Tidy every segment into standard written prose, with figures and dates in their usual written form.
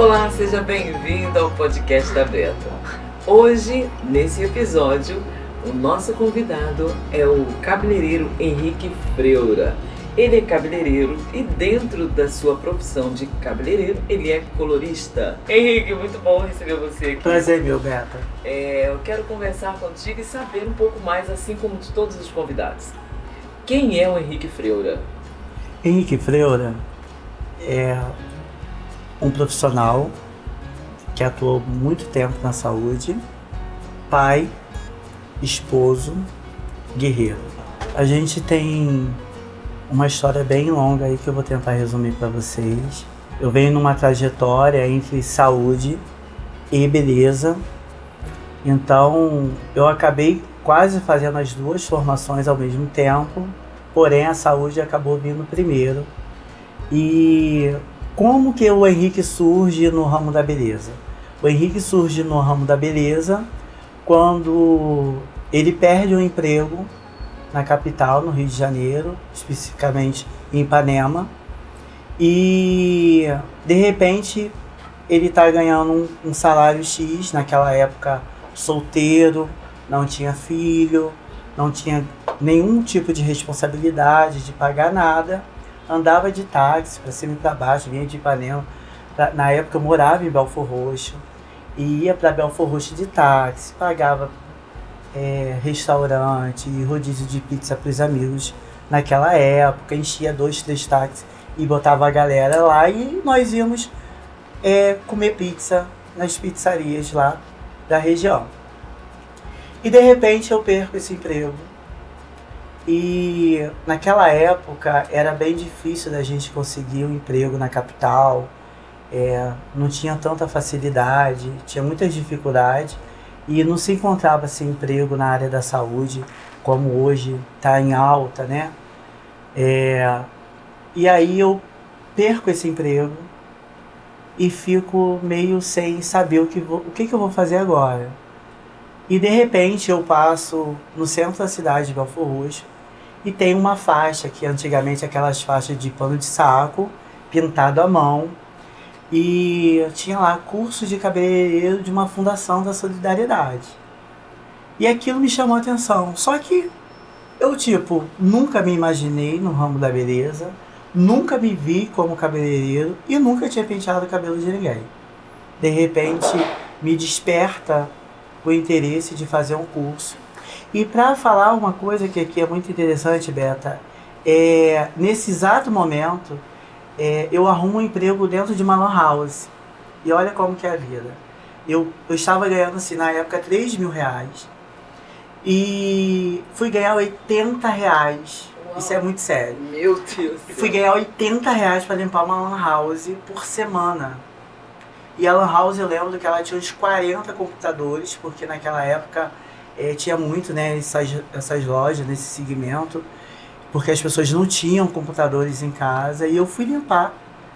Olá, seja bem-vindo ao podcast da Beta. Hoje, nesse episódio, o nosso convidado é o cabeleireiro Henrique Freura. Ele é cabeleireiro e dentro da sua profissão de cabeleireiro, ele é colorista. Henrique, muito bom receber você aqui. Prazer, meu Beta. Eu quero conversar contigo e saber um pouco mais, assim como de todos os convidados. Quem é o Henrique Freura? Henrique Freura é um profissional que atuou muito tempo na saúde, pai, esposo, guerreiro. A gente tem uma história bem longa aí que eu vou tentar resumir para vocês. Eu venho numa trajetória entre saúde e beleza, então eu acabei quase fazendo as duas formações ao mesmo tempo, porém a saúde acabou vindo primeiro. E como que o Henrique surge no ramo da beleza? O Henrique surge no ramo da beleza quando ele perde um emprego na capital, no Rio de Janeiro, especificamente em Ipanema, e de repente ele está ganhando um salário X, naquela época solteiro, não tinha filho, não tinha nenhum tipo de responsabilidade de pagar nada, andava de táxi para cima e para baixo, vinha de Ipanema. Na época eu morava em Belfor Roxo e ia para Belfor Roxo de táxi, pagava restaurante, rodízio de pizza para os amigos naquela época, enchia 2, 3 táxis e botava a galera lá e nós íamos comer pizza nas pizzarias lá da região. E de repente eu perco esse emprego. E naquela época era bem difícil da gente conseguir um emprego na capital, não tinha tanta facilidade, tinha muitas dificuldades e não se encontrava assim, emprego na área da saúde, como hoje está em alta, né? E aí eu perco esse emprego e fico meio sem saber o que eu vou fazer agora. E de repente eu passo no centro da cidade de Belfor Roxo e tem uma faixa, que antigamente aquelas faixas de pano de saco, pintado à mão, e eu tinha lá curso de cabeleireiro de uma fundação da solidariedade. E aquilo me chamou a atenção, só que eu nunca me imaginei no ramo da beleza, nunca me vi como cabeleireiro e nunca tinha penteado o cabelo de ninguém. De repente me desperta o interesse de fazer um curso. E para falar uma coisa que aqui é muito interessante, Beta, nesse exato momento eu arrumo um emprego dentro de uma lan house. E olha como que é a vida. Eu estava ganhando assim, na época R$3.000 e fui ganhar R$80. Uau. Isso é muito sério. Meu Deus. Fui ganhar R$80 para limpar uma lan house por semana. E a lan house eu lembro que ela tinha uns 40 computadores, porque naquela época tinha muito, né, essas lojas nesse segmento, porque as pessoas não tinham computadores em casa, e eu fui limpar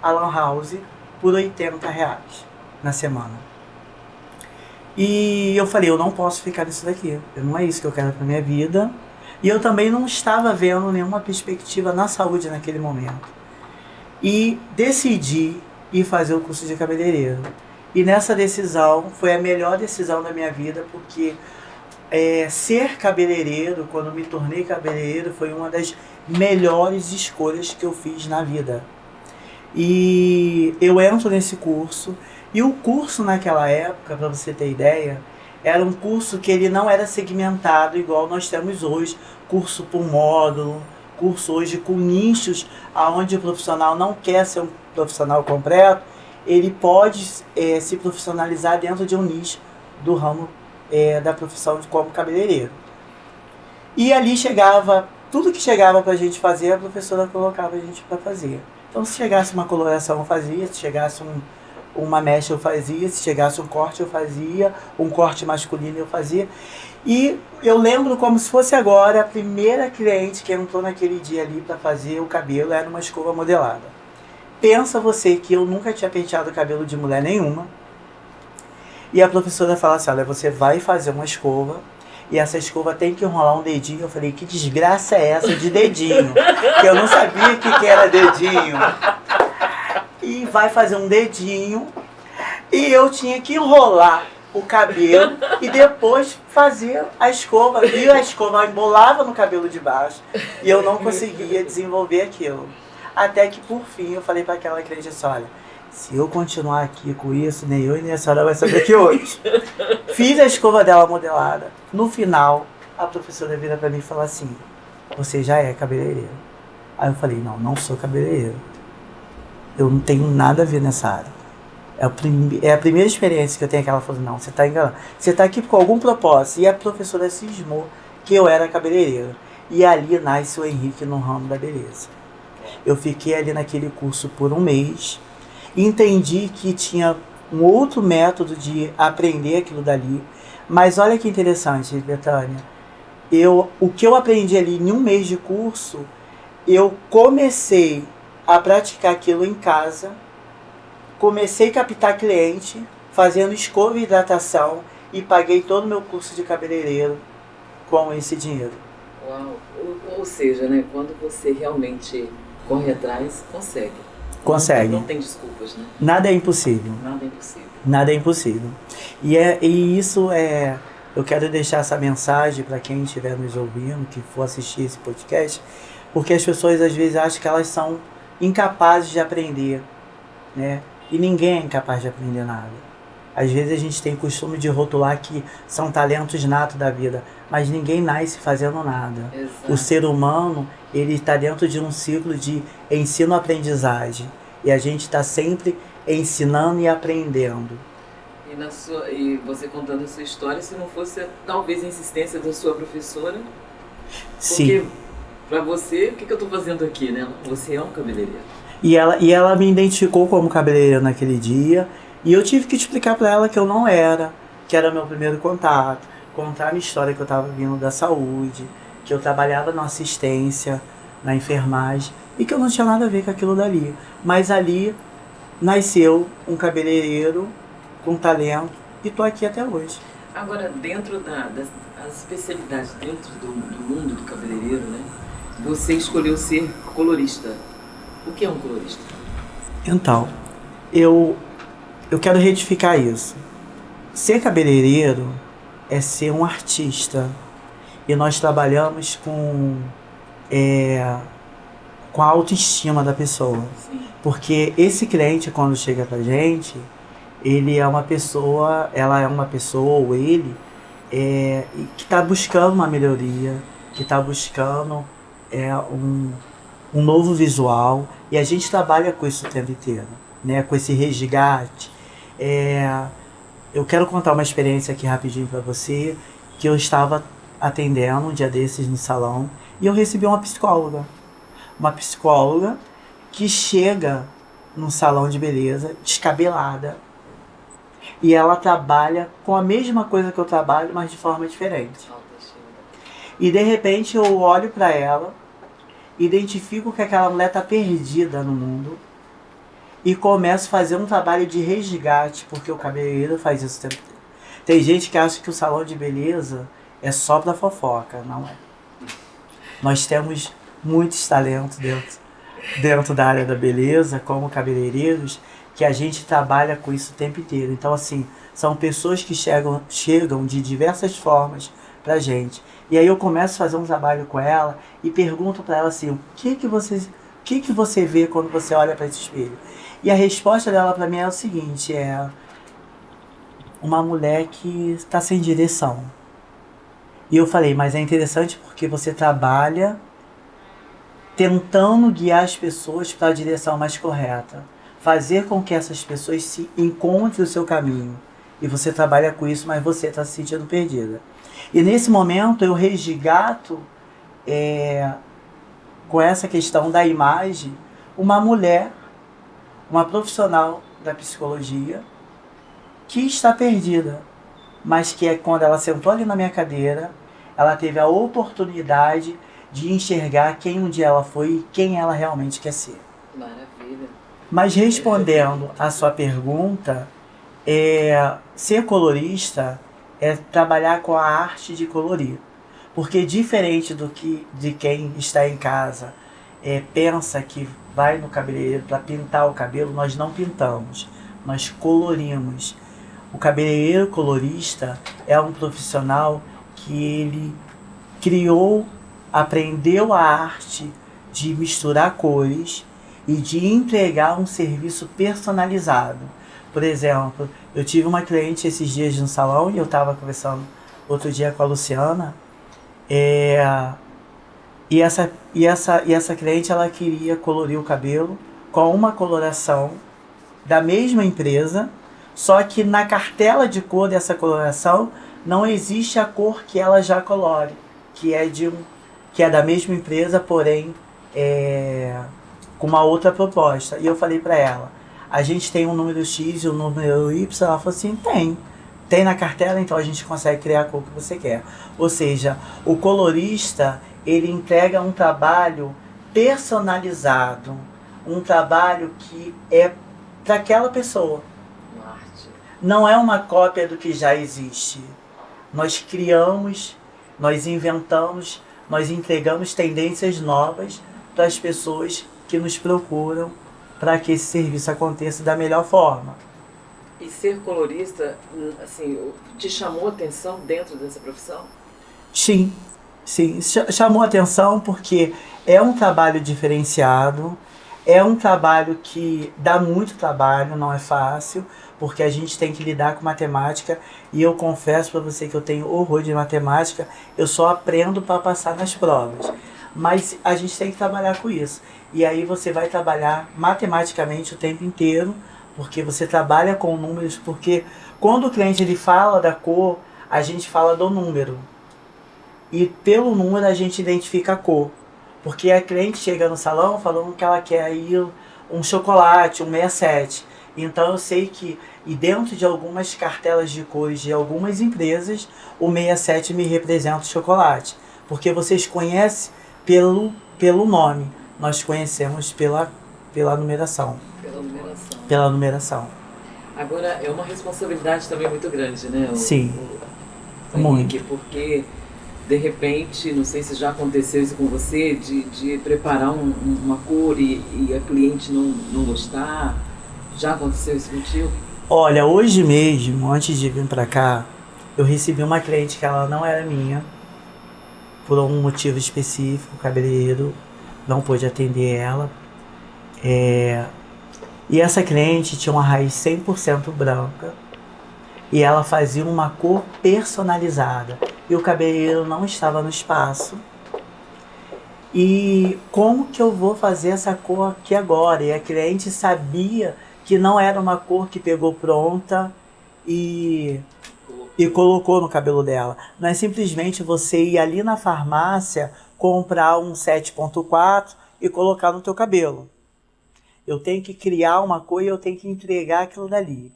a lan house por R$80 na semana. E eu falei, eu não posso ficar nisso daqui, não é isso que eu quero para minha vida, e eu também não estava vendo nenhuma perspectiva na saúde naquele momento. E decidi ir fazer o curso de cabeleireiro. E nessa decisão, foi a melhor decisão da minha vida, porque ser cabeleireiro, quando me tornei cabeleireiro, foi uma das melhores escolhas que eu fiz na vida. E eu entro nesse curso, e o curso naquela época, para você ter ideia, era um curso que ele não era segmentado igual nós temos hoje, curso por módulo, curso hoje com nichos, onde o profissional não quer ser um profissional completo, ele pode se profissionalizar dentro de um nicho do ramo da profissão como cabeleireiro. E ali tudo que chegava pra gente fazer, a professora colocava a gente para fazer. Então se chegasse uma coloração eu fazia, se chegasse uma mecha eu fazia, se chegasse um corte eu fazia, um corte masculino eu fazia. E eu lembro como se fosse agora, a primeira cliente que entrou naquele dia ali para fazer o cabelo era uma escova modelada. Pensa você que eu nunca tinha penteado o cabelo de mulher nenhuma. E a professora fala assim, olha, você vai fazer uma escova e essa escova tem que enrolar um dedinho. Eu falei, que desgraça é essa de dedinho? Que eu não sabia que era dedinho. E vai fazer um dedinho E eu tinha que enrolar o cabelo e depois fazer a escova. E a escova embolava no cabelo de baixo e eu não conseguia desenvolver aquilo. Até que, por fim, eu falei para aquela cliente assim, olha, se eu continuar aqui com isso, nem eu e nem a senhora vai saber que hoje. Fiz a escova dela modelada. No final, a professora vira para mim e fala assim, você já é cabeleireiro. Aí eu falei, não sou cabeleireiro. Eu não tenho nada a ver nessa área. É a primeira experiência que eu tenho que ela falou, não, você está enganando. Você está aqui com algum propósito. E a professora cismou que eu era cabeleireira. E ali nasce o Henrique no ramo da beleza. Eu fiquei ali naquele curso por um mês. Entendi que tinha um outro método de aprender aquilo dali. Mas olha que interessante, Betânia. O que eu aprendi ali em um mês de curso, eu comecei a praticar aquilo em casa. Comecei a captar cliente, fazendo escova e hidratação e paguei todo o meu curso de cabeleireiro com esse dinheiro. Uau! Ou seja, né, quando você realmente corre atrás, consegue. Consegue. Não tem desculpas, né? Nada é impossível. Nada é impossível. Nada é impossível. E isso é... Eu quero deixar essa mensagem para quem estiver nos ouvindo, que for assistir esse podcast, porque as pessoas às vezes acham que elas são incapazes de aprender, né? E ninguém é incapaz de aprender nada. Às vezes a gente tem o costume de rotular que são talentos natos da vida, mas ninguém nasce fazendo nada. Exato. O ser humano, ele está dentro de um ciclo de ensino-aprendizagem. E a gente está sempre ensinando e aprendendo. E você contando a sua história, se não fosse talvez a insistência da sua professora, porque para você, o que eu estou fazendo aqui, né? Você é um cabeleireiro. E ela me identificou como cabeleireira naquele dia. E eu tive que explicar para ela que eu não era, que era meu primeiro contato. Contar a minha história, que eu estava vindo da saúde, que eu trabalhava na assistência, na enfermagem, e que eu não tinha nada a ver com aquilo dali. Mas ali nasceu um cabeleireiro com talento e tô aqui até hoje. Agora, dentro das especialidades, dentro do mundo do cabeleireiro, né? Você escolheu ser colorista. O que é um colorista? Então, eu quero retificar isso. Ser cabeleireiro é ser um artista. E nós trabalhamos com a autoestima da pessoa. Sim. Porque esse cliente, quando chega pra gente, ela é uma pessoa, ou ele, que está buscando uma melhoria, que está buscando um novo visual, e a gente trabalha com isso o tempo inteiro, né? Com esse resgate. Eu quero contar uma experiência aqui rapidinho para você, que eu estava atendendo um dia desses no salão, e eu recebi uma psicóloga que chega num salão de beleza, descabelada, e ela trabalha com a mesma coisa que eu trabalho, mas de forma diferente. E de repente eu olho para ela, identifico que aquela mulher está perdida no mundo e começo a fazer um trabalho de resgate, porque o cabeleireiro faz isso o tempo inteiro. Tem gente que acha que o salão de beleza é só para fofoca, não é. Nós temos muitos talentos dentro da área da beleza, como cabeleireiros, que a gente trabalha com isso o tempo inteiro. Então, assim, são pessoas que chegam de diversas formas pra gente. E aí eu começo a fazer um trabalho com ela e pergunto pra ela assim, o que você vê quando você olha para esse espelho? E a resposta dela pra mim é o seguinte, uma mulher que está sem direção. E eu falei, mas é interessante porque você trabalha tentando guiar as pessoas para a direção mais correta. Fazer com que essas pessoas se encontrem o seu caminho. E você trabalha com isso, mas você está se sentindo perdida. E nesse momento eu resgato, com essa questão da imagem, uma mulher, uma profissional da psicologia, que está perdida. Mas que quando ela sentou ali na minha cadeira, ela teve a oportunidade de enxergar quem um dia ela foi e quem ela realmente quer ser. Maravilha. Mas respondendo a sua pergunta, ser colorista é trabalhar com a arte de colorir. Porque diferente de quem está em casa pensa que vai no cabeleireiro para pintar o cabelo, nós não pintamos. nós colorimos. O cabeleireiro colorista é um profissional que ele aprendeu a arte de misturar cores e de entregar um serviço personalizado. Por exemplo, eu tive uma cliente esses dias no salão e eu estava conversando outro dia com a Luciana. E essa cliente, ela queria colorir o cabelo com uma coloração da mesma empresa, só que na cartela de cor dessa coloração não existe a cor que ela já colore, que é da mesma empresa, porém com uma outra proposta. E eu falei para ela, a gente tem um número X e um número Y. Ela falou assim, tem na cartela, então a gente consegue criar a cor que você quer. Ou seja, o colorista, ele entrega um trabalho personalizado, um trabalho que é para aquela pessoa. Não é uma cópia do que já existe. Nós criamos, nós inventamos, nós entregamos tendências novas para as pessoas que nos procuram para que esse serviço aconteça da melhor forma. E ser colorista, assim, te chamou a atenção dentro dessa profissão? Sim, chamou a atenção porque é um trabalho diferenciado, é um trabalho que dá muito trabalho, não é fácil, porque a gente tem que lidar com matemática, e eu confesso para você que eu tenho horror de matemática, eu só aprendo para passar nas provas. Mas a gente tem que trabalhar com isso. E aí você vai trabalhar matematicamente o tempo inteiro, porque você trabalha com números, porque quando o cliente ele fala da cor, a gente fala do número. E pelo número a gente identifica a cor. Porque a cliente chega no salão falando que ela quer aí um chocolate, um 67. Então eu sei que, e dentro de algumas cartelas de cores de algumas empresas, o 67 me representa o chocolate. Porque vocês conhecem pelo nome, nós conhecemos pela numeração. Pela numeração. Agora, é uma responsabilidade também muito grande, né? Sim, muito. Porque, de repente, não sei se já aconteceu isso com você, de preparar uma cor e a cliente não gostar. Já aconteceu isso contigo? Olha, hoje mesmo, antes de vir pra cá, eu recebi uma cliente que ela não era minha, por um motivo específico, o cabeleireiro não pôde atender ela. E essa cliente tinha uma raiz 100% branca e ela fazia uma cor personalizada. E o cabeleireiro não estava no espaço. E como que eu vou fazer essa cor aqui agora? E a cliente sabia que não era uma cor que pegou pronta e colocou no cabelo dela. Não é simplesmente você ir ali na farmácia, comprar um 7.4 e colocar no teu cabelo. Eu tenho que criar uma cor e eu tenho que entregar aquilo dali.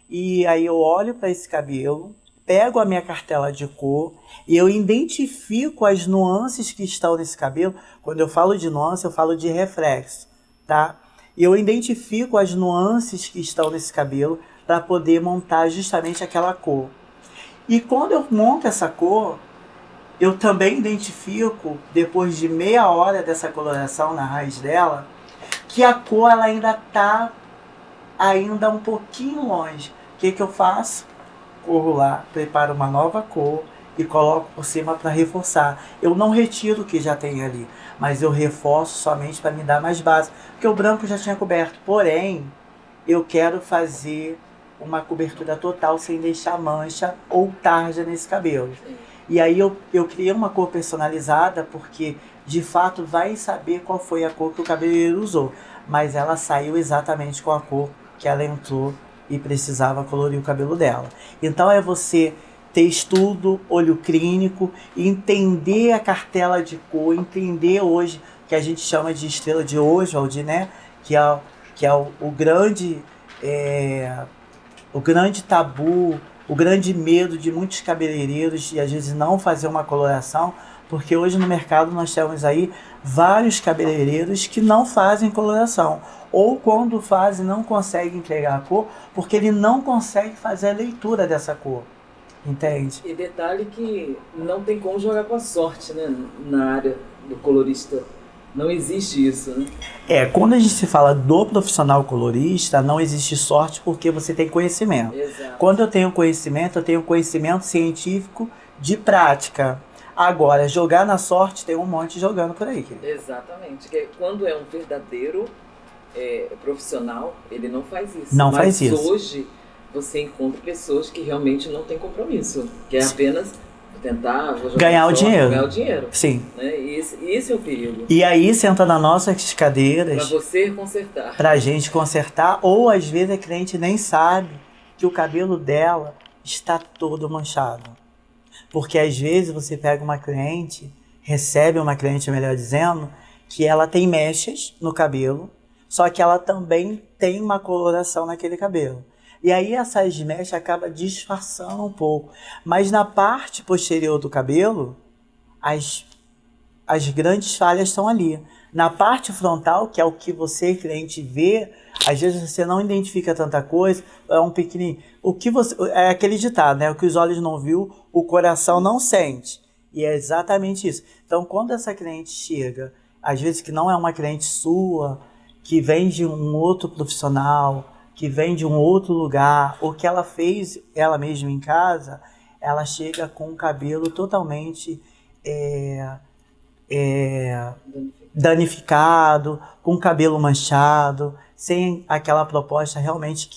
E aí eu olho para esse cabelo, pego a minha cartela de cor e eu identifico as nuances que estão nesse cabelo. Quando eu falo de nuance, eu falo de reflexo, tá? E eu identifico as nuances que estão nesse cabelo para poder montar justamente aquela cor. E quando eu monto essa cor, eu também identifico, depois de meia hora dessa coloração na raiz dela, que a cor ela ainda está um pouquinho longe. O que eu faço? Corro lá, preparo uma nova cor e coloco por cima para reforçar. Eu não retiro o que já tem ali, mas eu reforço somente para me dar mais base, porque o branco já tinha coberto. Porém, eu quero fazer uma cobertura total sem deixar mancha ou tarja nesse cabelo. E aí eu criei uma cor personalizada, porque de fato vai saber qual foi a cor que o cabeleireiro usou, mas ela saiu exatamente com a cor que ela entrou e precisava colorir o cabelo dela. Então é você ter estudo, olho clínico, entender a cartela de cor, entender hoje que a gente chama de estrela de Oswald, né? Que é o grande tabu, o grande medo de muitos cabeleireiros e às vezes não fazer uma coloração, porque hoje no mercado nós temos aí vários cabeleireiros que não fazem coloração, ou quando fazem não conseguem entregar a cor, porque ele não consegue fazer a leitura dessa cor, entende? E detalhe que não tem como jogar com a sorte, né, na área do colorista. Não existe isso, né? Quando a gente se fala do profissional colorista, não existe sorte porque você tem conhecimento. Exato. Quando eu tenho conhecimento científico de prática. Agora, jogar na sorte, tem um monte jogando por aí. Querido. Exatamente. Que quando é um verdadeiro profissional, ele não faz isso. Não faz isso. Mas hoje você encontra pessoas que realmente não têm compromisso. Que é apenas tentar ganhar o dinheiro. Ganhar o dinheiro. Sim. Né? E esse é o perigo. E aí senta nas nossas cadeiras. Pra você consertar. Pra gente consertar. Ou às vezes a cliente nem sabe que o cabelo dela está todo manchado. Porque às vezes você pega uma cliente, recebe uma cliente, melhor dizendo, que ela tem mechas no cabelo, só que ela também tem uma coloração naquele cabelo. E aí essas mechas acabam disfarçando um pouco. Mas na parte posterior do cabelo, as grandes falhas estão ali. Na parte frontal, que é o que você, cliente, vê, às vezes você não identifica tanta coisa, é um pequenininho. É aquele ditado, né? O que os olhos não viu, o coração não sente. E é exatamente isso. Então, quando essa cliente chega, às vezes que não é uma cliente sua, que vem de um outro profissional, que vem de um outro lugar, ou que ela fez ela mesma em casa, ela chega com o cabelo totalmente danificado, com o cabelo manchado, sem aquela proposta realmente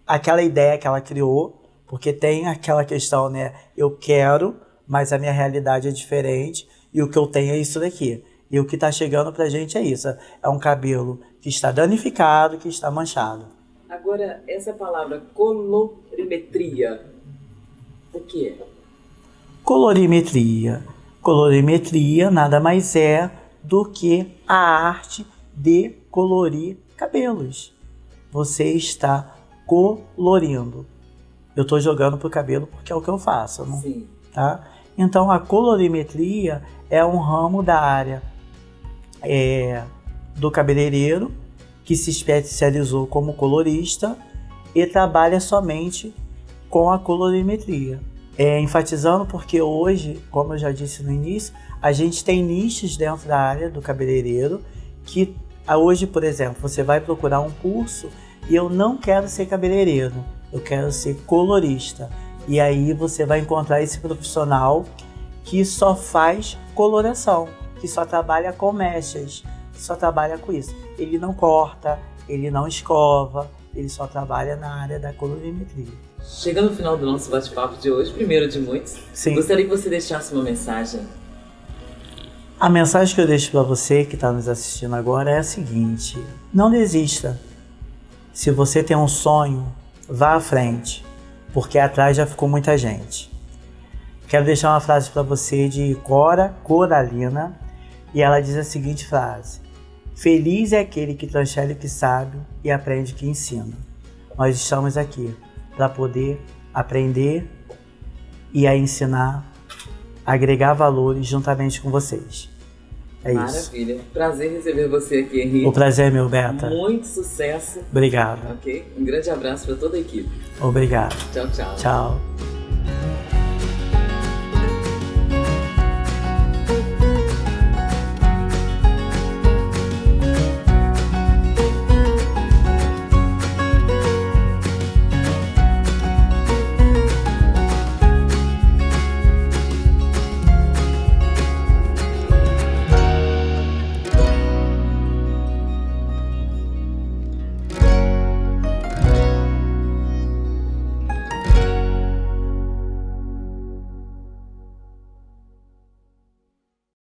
aquela ideia que ela criou, porque tem aquela questão, né? Eu quero, mas a minha realidade é diferente e o que eu tenho é isso daqui. E o que está chegando pra gente é isso. É um cabelo que está danificado, que está manchado. Agora, essa palavra colorimetria, o que é? Colorimetria. Colorimetria nada mais é do que a arte de colorir cabelos. Você está colorindo. Eu estou jogando pro cabelo porque é o que eu faço, não? Sim. Tá? Então a colorimetria é um ramo da área do cabeleireiro que se especializou como colorista e trabalha somente com a colorimetria. Enfatizando porque hoje, como eu já disse no início, a gente tem nichos dentro da área do cabeleireiro que hoje, por exemplo, você vai procurar um curso e eu não quero ser cabeleireiro, eu quero ser colorista. E aí você vai encontrar esse profissional que só faz coloração, que só trabalha com mechas, que só trabalha com isso. Ele não corta, ele não escova, ele só trabalha na área da colorimetria. Chegando ao final do nosso bate-papo de hoje, primeiro de muitos, Sim. Gostaria que você deixasse uma mensagem. A mensagem que eu deixo para você que está nos assistindo agora é a seguinte: não desista. Se você tem um sonho, vá à frente, porque atrás já ficou muita gente. Quero deixar uma frase para você de Cora Coralina, e ela diz a seguinte frase: feliz é aquele que transfere o que sabe e aprende o que ensina. Nós estamos aqui para poder aprender e a ensinar, agregar valores juntamente com vocês. É isso. Maravilha. Prazer receber você aqui, Henrique. O prazer é meu, Beta. Muito sucesso. Obrigado. Ok? Um grande abraço para toda a equipe. Obrigado. Tchau, tchau. Tchau.